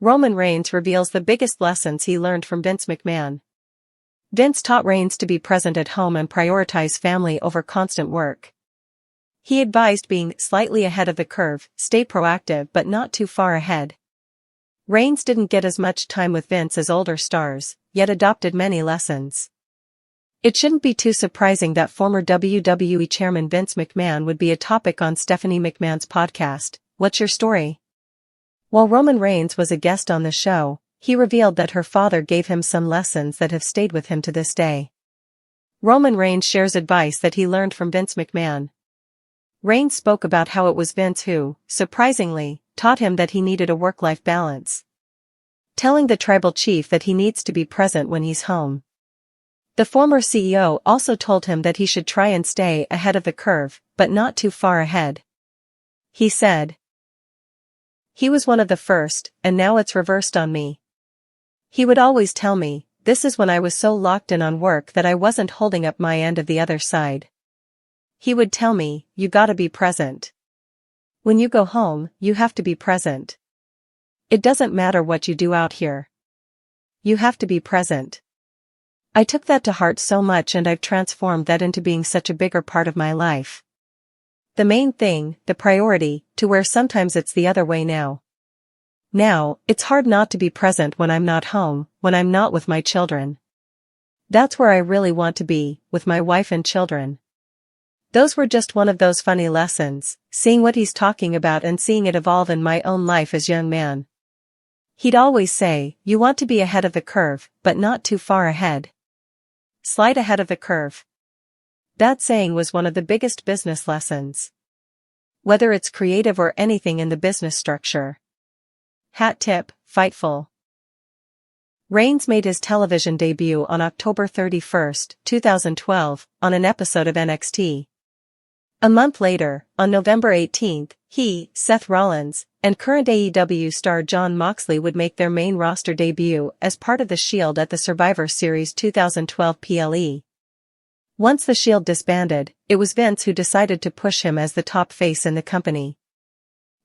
Roman Reigns reveals the biggest lessons he learned from Vince McMahon. Vince taught Reigns to be present at home and prioritize family over constant work. He advised being slightly ahead of the curve, stay proactive but not too far ahead. Reigns didn't get as much time with Vince as older stars, yet adopted many lessons. It shouldn't be too surprising that former WWE Chairman Vince McMahon would be a topic on Stephanie McMahon's podcast, What's Your Story? While Roman Reigns was a guest on the show, he revealed that her father gave him some lessons that have stayed with him to this day. Roman Reigns shares advice that he learned from Vince McMahon. Reigns spoke about how it was Vince who, surprisingly, taught him that he needed a work-life balance, telling the tribal chief that he needs to be present when he's home. The former CEO also told him that he should try and stay ahead of the curve, but not too far ahead. He said, "He was one of the first, and now it's reversed on me. He would always tell me, this is when I was so locked in on work that I wasn't holding up my end of the other side. He would tell me, you gotta be present. When you go home, you have to be present. It doesn't matter what you do out here. You have to be present." I took that to heart so much and I've transformed that into being such a bigger part of my life. The main thing, the priority, to where sometimes it's the other way now. Now, it's hard not to be present when I'm not home, when I'm not with my children. That's where I really want to be, with my wife and children. Those were just one of those funny lessons, seeing what he's talking about and seeing it evolve in my own life as a young man. He'd always say, you want to be ahead of the curve, but not too far ahead. Slide ahead of the curve. That saying was one of the biggest business lessons. Whether it's creative or anything in the business structure. Hat tip, Fightful. Reigns made his television debut on October 31, 2012, on an episode of NXT. A month later, on November 18, he, Seth Rollins, and current AEW star Jon Moxley would make their main roster debut as part of The Shield at the Survivor Series 2012 PLE. Once The Shield disbanded, it was Vince who decided to push him as the top face in the company.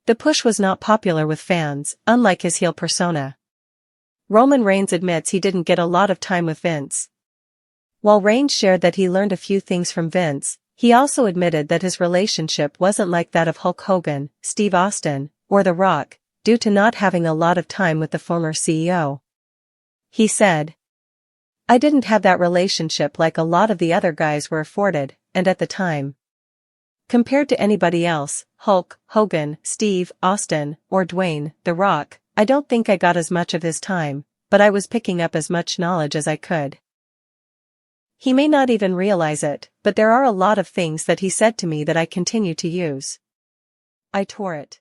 The push was not popular with fans, unlike his heel persona. Roman Reigns admits he didn't get a lot of time with Vince. While Reigns shared that he learned a few things from Vince, he also admitted that his relationship wasn't like that of Hulk Hogan, Steve Austin, or The Rock, due to not having a lot of time with the former CEO. He said, "I didn't have that relationship like a lot of the other guys were afforded, and at the time. Compared to anybody else, Hulk, Hogan, Steve, Austin, or Dwayne, The Rock, I don't think I got as much of his time, but I was picking up as much knowledge as I could." He may not even realize it, but there are a lot of things that he said to me that I continue to use. I tore it.